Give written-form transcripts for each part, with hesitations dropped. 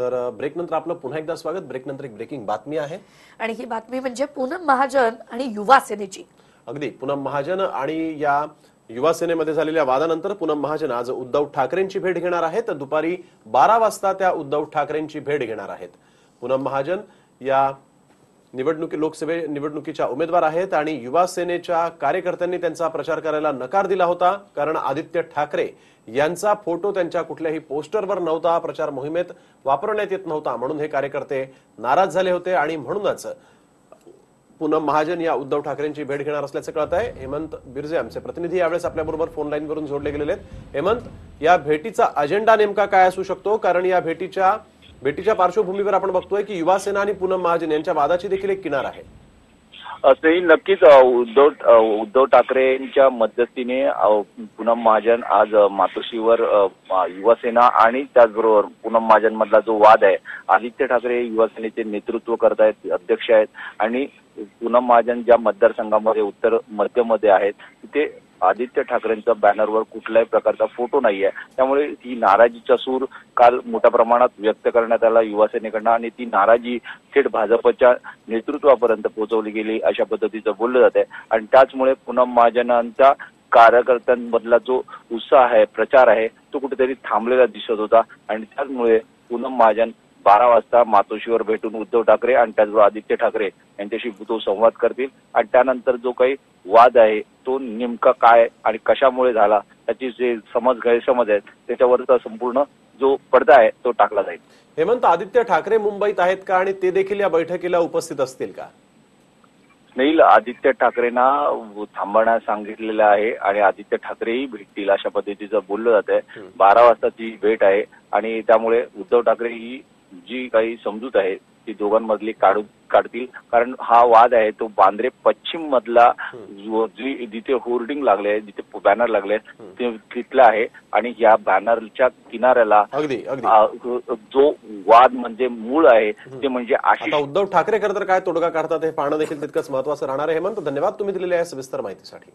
तर ब्रेक नंतर आपलं पुन्हा एकदा स्वागत। ब्रेक नंतर एक ब्रेकिंग बातमी आहे आणि ही बातमी म्हणजे पूनम महाजन आणि युवा सेनेची। अगदी पूनम महाजन आणि या युवा सेनेमध्ये झालेल्या वादानंतर पूनम महाजन आज उद्धव ठाकरेंची भेट घेणार आहेत। दुपारी 12 वाजता त्या उद्धव ठाकरेंची भेट घेणार आहेत। पूनम महाजन या लोकसभा निवडणुकीच्या उमेदवार आहेत आणि युवा सेनेच्या कार्यकर्त्यांनी त्यांचा प्रचार करायला नकार दिला होता, कारण आदित्य ठाकरे यांचा फोटो त्यांच्या कुठल्याही पोस्टरवर नव्हता, प्रचार मोहिमेत वापरण्यात येत नव्हता, म्हणून हे कार्यकर्ते नाराज झाले होते आणि म्हणूनच पूनम महाजन या उद्धव ठाकरेंची भेट घेणार असल्याचं कळत आहे। हेमंत बिर्जे आमचे प्रतिनिधी यावेळेस आपल्याबरोबर फोन लाईनवरून जोडले गेलेले आहेत। हेमंत, या भेटीचा अजेंडा नेमका काय असू शकतो? कारण या भेटीच्या पार्श्वभूमीवर आपण बघतोय की युवा सेना आणि पूनम महाजन यांच्या वादाची देखील एक किनार आहे। असंही नक्कीच उद्धव ठाकरेंच्या मध्यस्थीने पूनम महाजन आज मातोश्रीवर युवा सेना आणि त्याचबरोबर पूनम महाजन मधला जो वाद आहे, आदित्य ठाकरे युवा सेनेचे नेतृत्व करत आहेत, अध्यक्ष आहेत आणि पूनम महाजन ज्या मतदारसंघामध्ये उत्तर मध्यमध्ये आहेत तिथे आदित्य ठाकरेंच्या बॅनरवर कुठल्याही प्रकारचा फोटो नाहीये, त्यामुळे ही नाराजीचा सूर काल मोठ्या प्रमाणात व्यक्त करण्यात आला युवा सेनेकडनं आणि ती नाराजी थेट भाजपच्या नेतृत्वापर्यंत पोहोचवली गेली अशा पद्धतीचं बोललं जात आहे। आणि त्याचमुळे पूनम महाजनांचा कार्यकर्त्यांमधला जो उत्साह आहे, प्रचार आहे, तो कुठेतरी थांबलेला दिसत होता आणि त्याचमुळे पूनम महाजन 12 वाजता मातोश्रीवर भेटून उद्धव ठाकरे आणि त्याचबरोबर आदित्य ठाकरे यांच्याशी तो संवाद करतील आणि त्यानंतर जो काही वाद आहे तो नेमका काय आणि कशामुळे झाला त्याची जे गैरसमज आहेत त्याच्यावरचा संपूर्ण जो पडदा आहे तो टाकला जाईल। हेमंत, आदित्य ठाकरे मुंबईत आहेत का आणि ते देखील या बैठकीला उपस्थित असतील का? नाही, आदित्य ठाकरेंना थांबण्यास सांगितलेलं आहे आणि आदित्य ठाकरेही भेटतील अशा पद्धतीचं बोललं जात आहे। 12 वाजता ती भेट आहे आणि त्यामुळे उद्धव ठाकरे ही जी काही समजूत आहे ती दोघांमधली काढतील, कारण हा वाद आहे तो बांद्रे पश्चिम मधला जिथे होर्डिंग लागले, जिथे बॅनर लागले ते तिथला आहे आणि या बॅनरच्या किनाऱ्याला जो वाद म्हणजे मूळ आहे ते म्हणजे आशिष उद्धव ठाकरे खरं तर काय तोडगा काढतात हे पाहणं देखील तितकंच महत्वाचं राहणार आहे। हेमंत, धन्यवाद तुम्ही दिलेल्या या सविस्तर माहितीसाठी।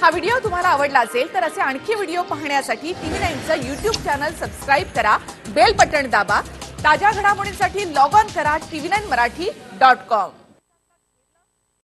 हा व्हिडिओ तुम्हाला आवडला असेल तर असे आणखी व्हिडिओ पाहण्यासाठी TV9चं YouTube चॅनल सबस्क्राइब करा, बेल बटन दाबा, ताज्या घडामोडींसाठी लॉग ऑन करा tv9marathi.com।